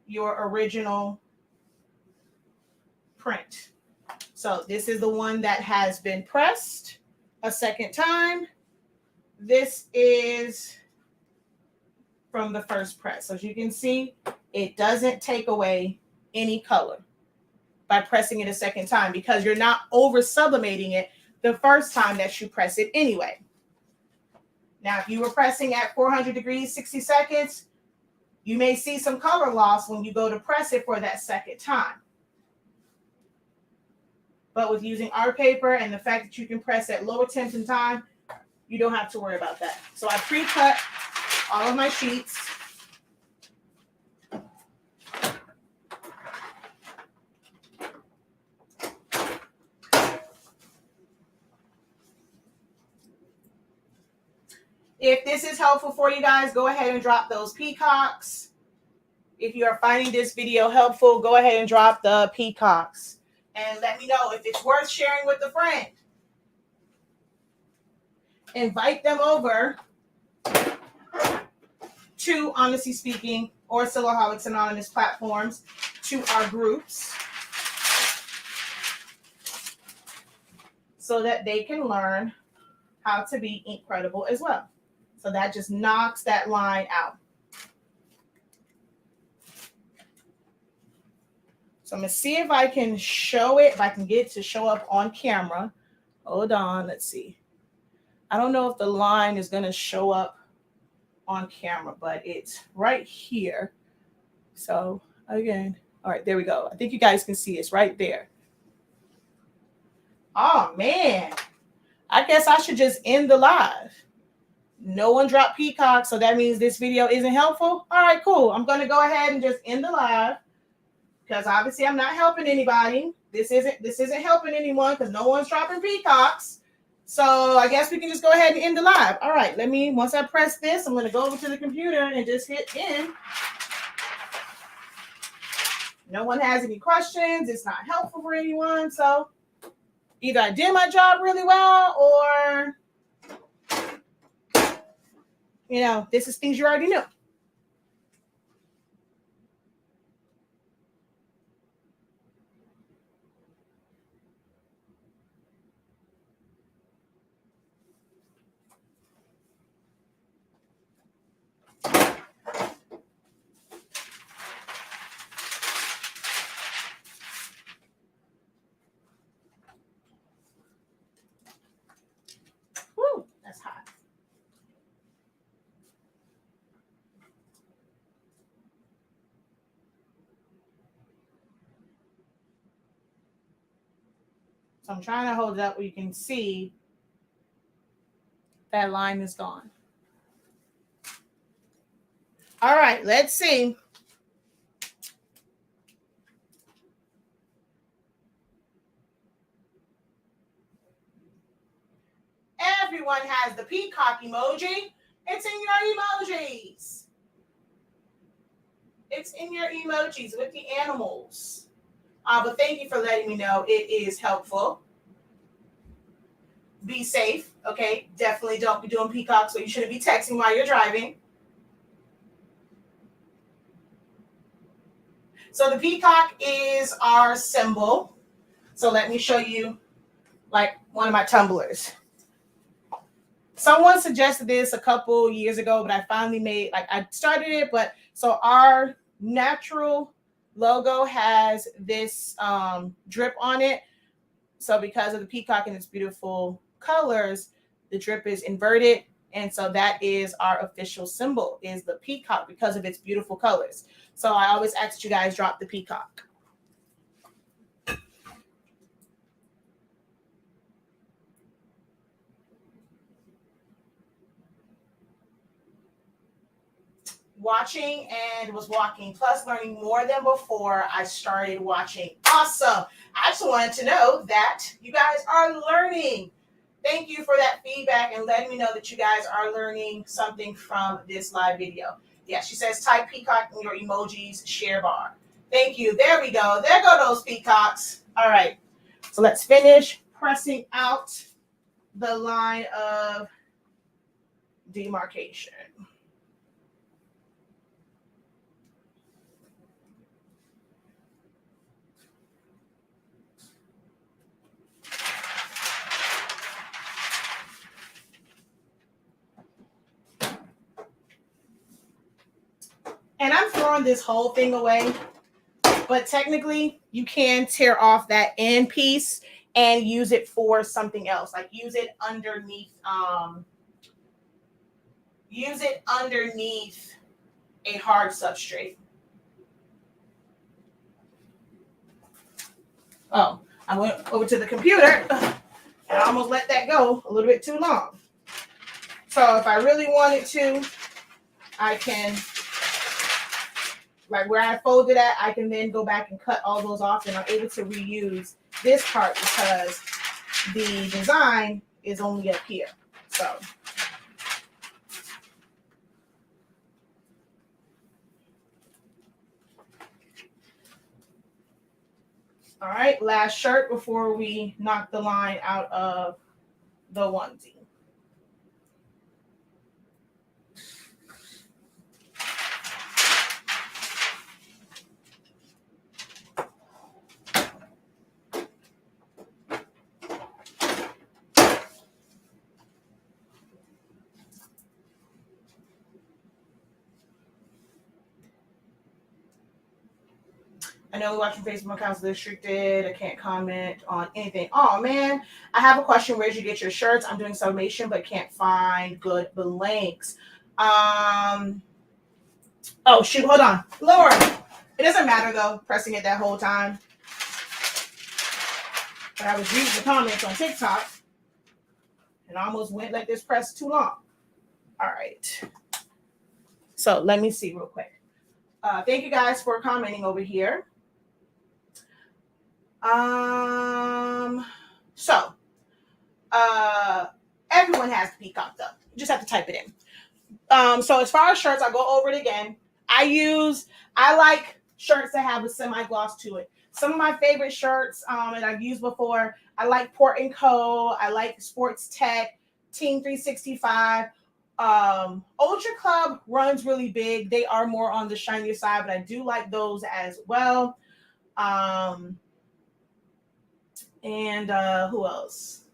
your original print. So this is the one that has been pressed a second time. This is from the first press. So as you can see, it doesn't take away any color by pressing it a second time, because you're not over sublimating it the first time that you press it anyway. Now, if you were pressing at 400 degrees, 60 seconds, you may see some color loss when you go to press it for that second time. But with using art paper and the fact that you can press at lower temps and time, you don't have to worry about that. So I pre-cut all of my sheets. If this is helpful for you guys, go ahead and drop those peacocks. If you are finding this video helpful, go ahead and drop the peacocks. And let me know if it's worth sharing with a friend. Invite them over to Honestly Speaking or Soloholics Anonymous platforms, to our groups, so that they can learn how to be incredible as well. So that just knocks that line out. So I'm going to see if I can show it, if I can get it to show up on camera. Hold on, let's see. I don't know if the line is going to show up on camera, but it's right here. So again, all right, there we go. I think you guys can see it's right there. Oh, man. I guess I should just end the live. No one dropped peacock, so that means this video isn't helpful. All right, cool. I'm going to go ahead and just end the live, because obviously I'm not helping anybody. This isn't helping anyone, because no one's dropping peacocks. So I guess we can just go ahead and end the live. All right, once I press this, I'm going to go over to the computer and just hit end. No one has any questions. It's not helpful for anyone. So either I did my job really well, or, this is things you already knew. So I'm trying to hold it up where you can see that line is gone. All right, let's see. Everyone has the peacock emoji. It's in your emojis. It's in your emojis with the animals. But thank you for letting me know. It is helpful. Be safe, okay? Definitely don't be doing peacocks, so you shouldn't be texting while you're driving. So the peacock is our symbol. So let me show you like one of my tumblers. Someone suggested this a couple years ago, but I finally made, like I started it, but so our natural logo has this drip on it. So because of the peacock and its beautiful colors, the drip is inverted. And so that is our official symbol, is the peacock, because of its beautiful colors. So I always ask you guys, drop the peacock. Watching and was walking, plus learning more than before I started watching. Awesome. I just wanted to know that you guys are learning. Thank you for that feedback and letting me know that you guys are learning something from this live video. Yeah, she says type peacock in your emojis share bar. Thank you. There we go. There go those peacocks. All right. So let's finish pressing out the line of demarcation. And I'm throwing this whole thing away, but technically you can tear off that end piece and use it for something else. Like use it underneath a hard substrate. Oh, I went over to the computer and I almost let that go a little bit too long. So if I really wanted to, I can, like where I folded at, I can then go back and cut all those off, and I'm able to reuse this part because the design is only up here. So all right, last shirt before we knock the line out of the onesie. I know watching Facebook accounts restricted. I can't comment on anything. Oh man, I have a question. Where did you get your shirts? I'm doing Sublimation, but can't find good links. Oh shoot, hold on, Lord. It doesn't matter though. Pressing it that whole time. But I was reading the comments on TikTok, and I almost went like this press too long. All right. So let me see real quick. Thank you guys for commenting over here. So everyone has the peacock though. You just have to type it in. So as far as shirts, I'll go over it again. I like shirts that have a semi-gloss to it. Some of my favorite shirts that I've used before, I like Port & Co. I like Sports Tech, Team 365. Ultra Club runs really big. They are more on the shinier side, but I do like those as well. And who else?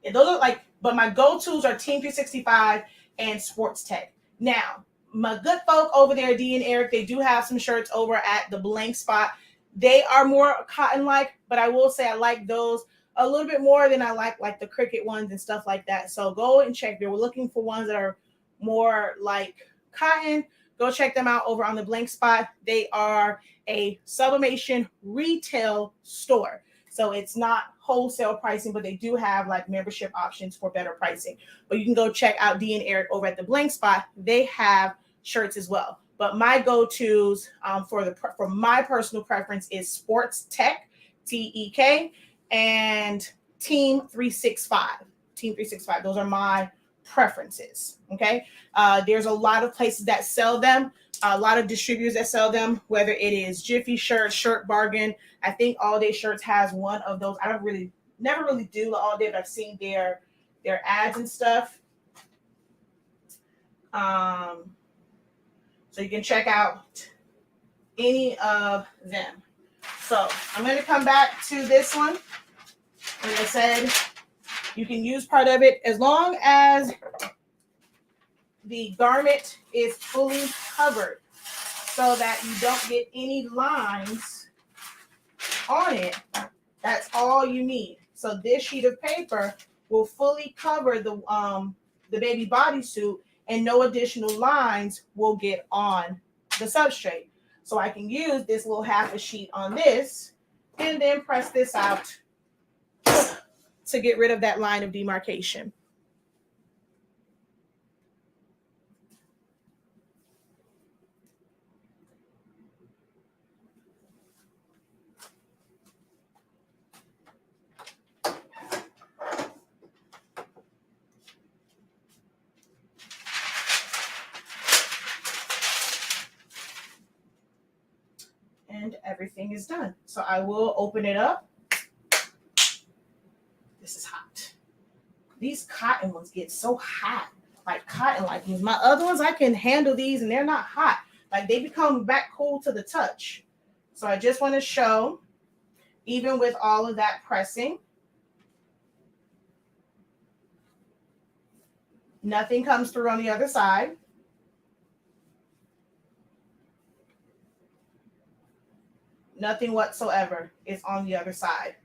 Yeah, those are like, but my go-tos are Team 365 and Sports Tech. Now, my good folk over there, D and Eric, they do have some shirts over at the Blank Spot. They are more cotton-like, but I will say I like those a little bit more than I like the Cricut ones and stuff like that. So go and check. If you're looking for ones that are more like cotton, go check them out over on the Blank Spot. They are a Sublimation retail store. So it's not wholesale pricing, but they do have like membership options for better pricing. But you can go check out Dee and Eric over at the Blank Spot. They have shirts as well. But my go-tos for my personal preference is Sports Tech, TEK, and Team 365. Team 365. Those are my preferences. Okay. There's a lot of places that sell them. A lot of distributors that sell them, whether it is Jiffy Shirts, Shirt Bargain. I think All Day Shirts has one of those. I never really do the All Day, but I've seen their ads and stuff. So you can check out any of them. So I'm going to come back to this one. Like I said, you can use part of it as long as the garment is fully covered so that you don't get any lines on it. That's all you need. So this sheet of paper will fully cover the baby bodysuit, and no additional lines will get on the substrate. So I can use this little half a sheet on this and then press this out to get rid of that line of demarcation. And everything is done. So I will open it up. This is hot. These cotton ones get so hot, like cotton like these. My other ones, I can handle these and they're not hot. Like they become back cool to the touch. So I just want to show, even with all of that pressing, nothing comes through on the other side. Nothing whatsoever is on the other side.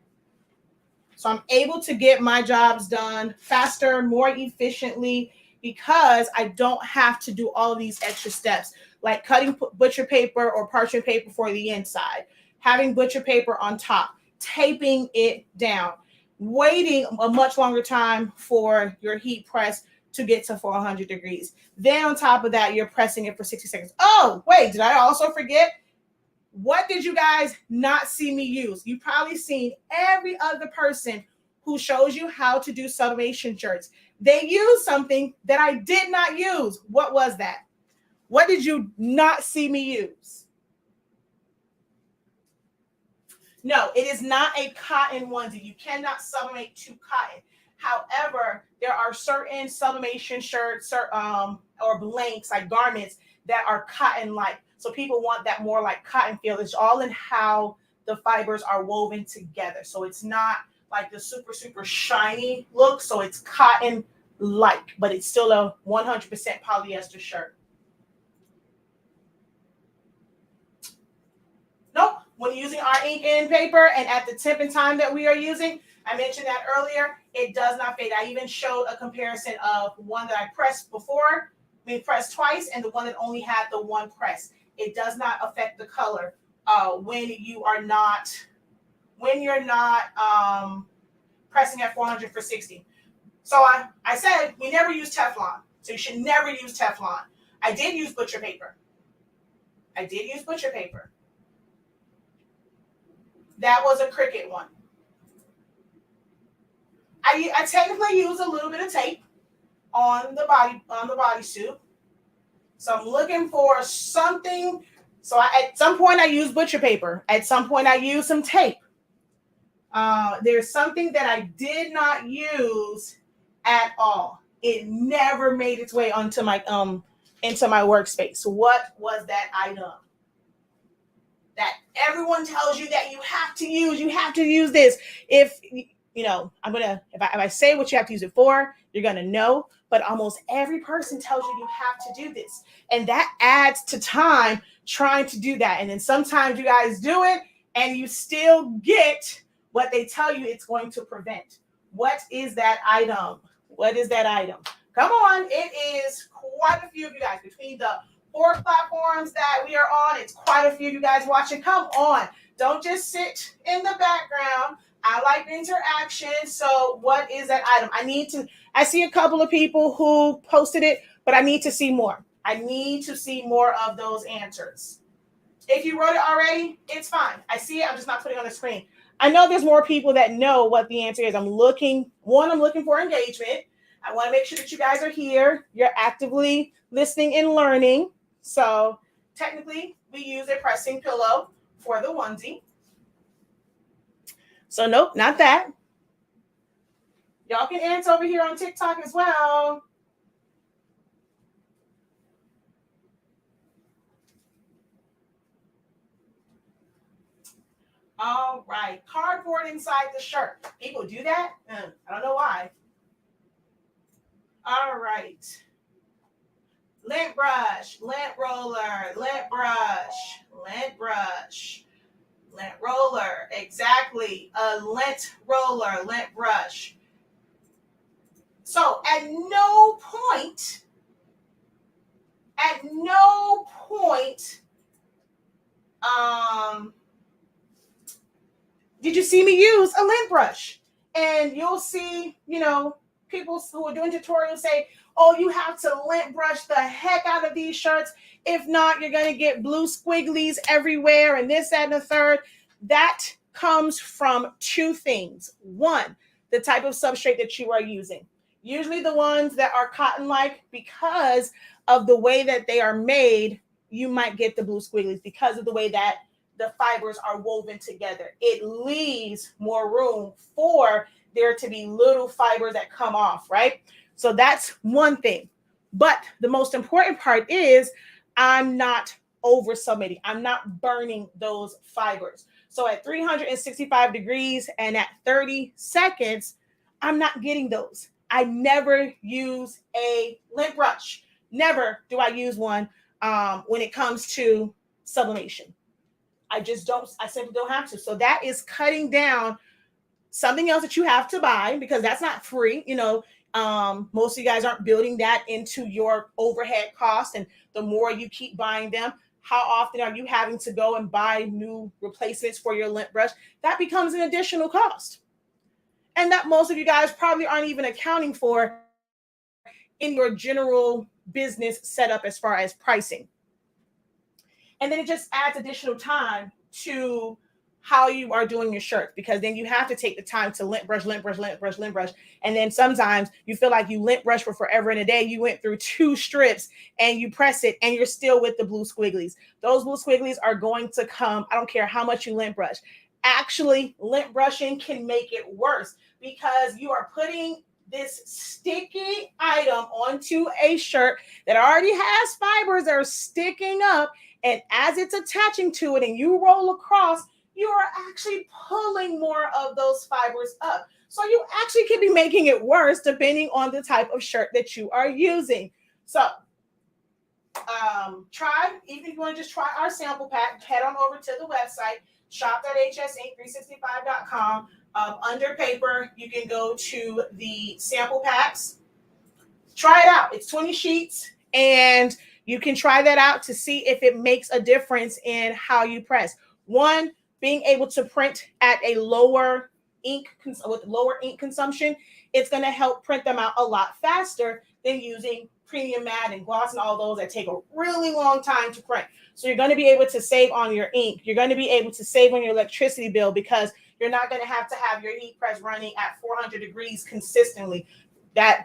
So I'm able to get my jobs done faster, more efficiently, because I don't have to do all of these extra steps, like cutting butcher paper or parchment paper for the inside, having butcher paper on top, taping it down, waiting a much longer time for your heat press to get to 400 degrees. Then on top of that, you're pressing it for 60 seconds. Oh, wait, did I also forget? What did you guys not see me use? You've probably seen every other person who shows you how to do sublimation shirts. They use something that I did not use. What was that? What did you not see me use? No, it is not a cotton onesie. You cannot sublimate to cotton. However, there are certain sublimation shirts or blanks, like garments, that are cotton-like. So people want that more like cotton feel. It's all in how the fibers are woven together. So it's not like the super, super shiny look. So it's cotton-like, but it's still a 100% polyester shirt. Nope. When using our ink and paper and at the temp and time that we are using, I mentioned that earlier, it does not fade. I even showed a comparison of one that I pressed before, pressed twice, and the one that only had the one press. It does not affect the color when you're not pressing at 400 for 60. So I said we never use Teflon, so you should never use Teflon. I did use butcher paper. That was a Cricut one. I technically use a little bit of tape on the bodysuit. So I'm looking for something. So at some point I use butcher paper. At some point I use some tape. There's something that I did not use at all. It never made its way onto my into my workspace. What was that item? That everyone tells you that you have to use this. If if I say what you have to use it for, you're gonna know. But almost every person tells you have to do this, and that adds to time trying to do that. And then sometimes you guys do it, and you still get what they tell you it's going to prevent. What is that item? What is that item? Come on, it is quite a few of you guys between the 4 platforms that we are on. It's quite a few of you guys watching. Come on. Don't just sit in the background I like the interaction. So what is that item? I see a couple of people who posted it, but I need to see more. I need to see more of those answers. If you wrote it already, it's fine. I see it. I'm just not putting it on the screen. I know there's more people that know what the answer is. I'm looking for engagement. I want to make sure that you guys are here. You're actively listening and learning. So technically, we use a pressing pillow for the onesie. So nope, not that. Y'all can answer over here on TikTok as well. All right, cardboard inside the shirt. People do that? I don't know why. All right. Lint brush, lint roller, lint brush, lint brush, lint roller. Exactly. A lint roller, lint brush. So at no point, did you see me use a lint brush? And you'll see, people who are doing tutorials say, oh, you have to lint brush the heck out of these shirts. If not, you're going to get blue squigglies everywhere and this, that, and the third. That comes from two things. One, the type of substrate that you are using. Usually the ones that are cotton-like, because of the way that they are made, you might get the blue squigglies because of the way that the fibers are woven together. It leaves more room for there to be little fibers that come off, right? So that's one thing. But the most important part is I'm not over submitting. I'm not burning those fibers. So at 365 degrees and at 30 seconds, I'm not getting those. I never use a lint brush. Never do I use one when it comes to sublimation. I simply don't have to. So that is cutting down something else that you have to buy because that's not free. Most of you guys aren't building that into your overhead cost. And the more you keep buying them, how often are you having to go and buy new replacements for your lint brush? That becomes an additional cost. And that most of you guys probably aren't even accounting for in your general business setup as far as pricing. And then it just adds additional time to how you are doing your shirts, because then you have to take the time to lint brush. And then sometimes you feel like you lint brush for forever and a day. You went through 2 strips and you press it and you're still with the blue squigglies. Those blue squigglies are going to come. I don't care how much you lint brush. Actually, lint brushing can make it worse because you are putting this sticky item onto a shirt that already has fibers that are sticking up. And as it's attaching to it and you roll across, you are actually pulling more of those fibers up. So you actually could be making it worse depending on the type of shirt that you are using. So even if you want to just try our sample pack, head on over to the website, shop.hsink365.com. Under paper, you can go to the sample packs. Try it out. It's 20 sheets, and you can try that out to see if it makes a difference in how you press. One, being able to print at a lower ink with lower ink consumption, it's going to help print them out a lot faster than using premium mat and gloss and all those that take a really long time to print. So you're going to be able to save on your ink. You're going to be able to save on your electricity bill because you're not going to have your heat press running at 400 degrees consistently.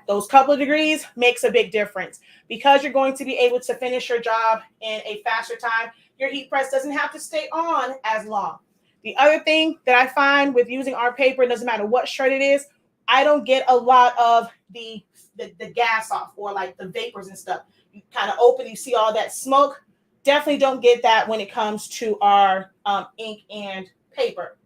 Those couple of degrees makes a big difference. Because you're going to be able to finish your job in a faster time, your heat press doesn't have to stay on as long. The other thing that I find with using our paper, it doesn't matter what shirt it is, I don't get a lot of the gas off or like the vapors and stuff. You kind of open, you see all that smoke. Definitely don't get that when it comes to our ink and paper.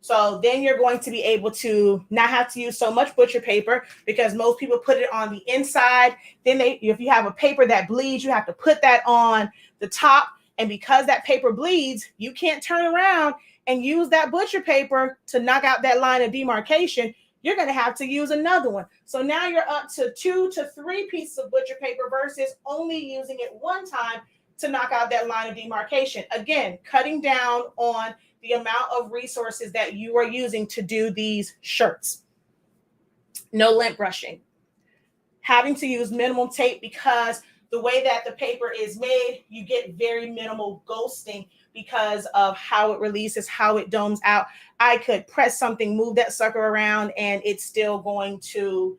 So then you're going to be able to not have to use so much butcher paper because most people put it on the inside. Then if you have a paper that bleeds, you have to put that on the top. And because that paper bleeds, you can't turn around and use that butcher paper to knock out that line of demarcation. You're going to have to use another one. So now you're up to 2 to 3 pieces of butcher paper versus only using it one time to knock out that line of demarcation. Again, cutting down on the amount of resources that you are using to do these shirts. No lint brushing. Having to use minimal tape because the way that the paper is made, you get very minimal ghosting because of how it releases, how it domes out. I could press something, move that sucker around, and it's still going to,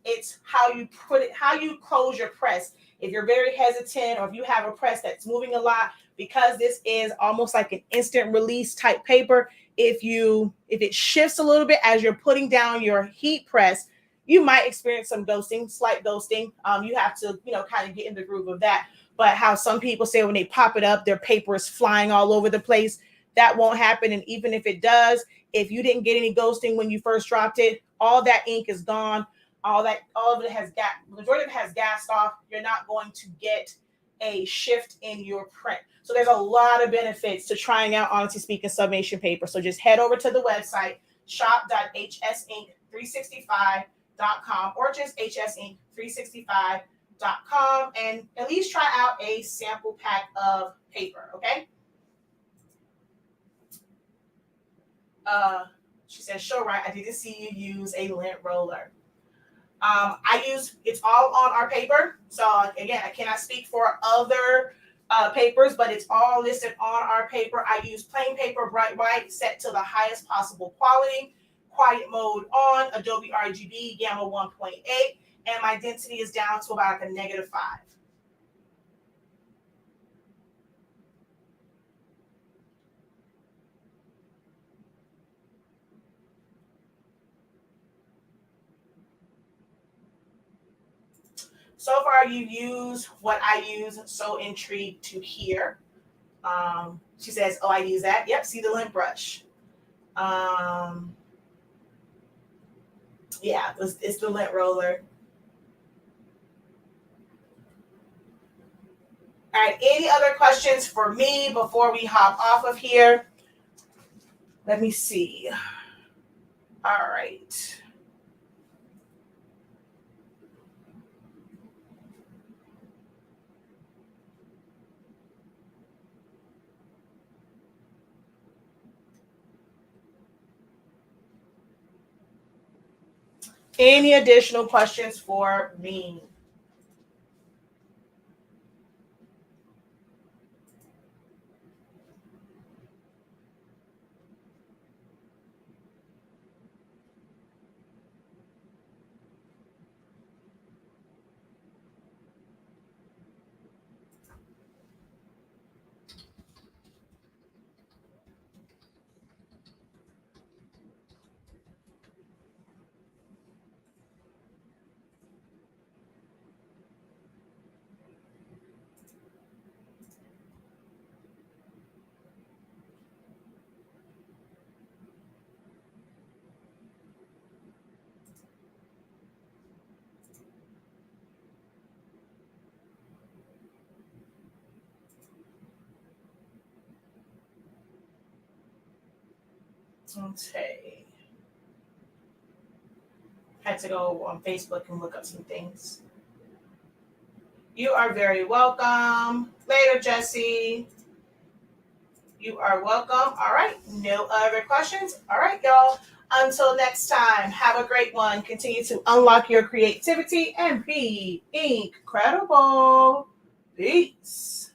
it's how you put it, how you close your press. If you're very hesitant or if you have a press that's moving a lot, because this is almost like an instant release type paper, if it shifts a little bit as you're putting down your heat press, you might experience some ghosting, slight ghosting. You have to, kind of get in the groove of that. But how some people say when they pop it up, their paper is flying all over the place. That won't happen. And even if it does, if you didn't get any ghosting when you first dropped it, all that ink is gone. All of it has majority of it has gassed off. You're not going to get a shift in your print. So there's a lot of benefits to trying out Honestly Speaking sublimation paper. So just head over to the website, shop.hsink365.com or just hsink365.com and at least try out a sample pack of paper, okay? She says, "Show right, I didn't see you use a lint roller." It's all on our paper. So again, I cannot speak for other papers, but it's all listed on our paper. I use plain paper, bright white, set to the highest possible quality, quiet mode on, Adobe RGB, gamma 1.8, and my density is down to about like a -5. So far, you use what I use. So intrigued to hear. She says, "Oh, I use that." Yep. See the lint brush. Yeah, it's the lint roller. All right. Any other questions for me before we hop off of here? Let me see. All right. Any additional questions for me? Okay. Had to go on Facebook and look up some things. You are very welcome. Later, Jesse. You are welcome. All right. No other questions. All right, y'all. Until next time, have a great one. Continue to unlock your creativity and be incredible. Peace.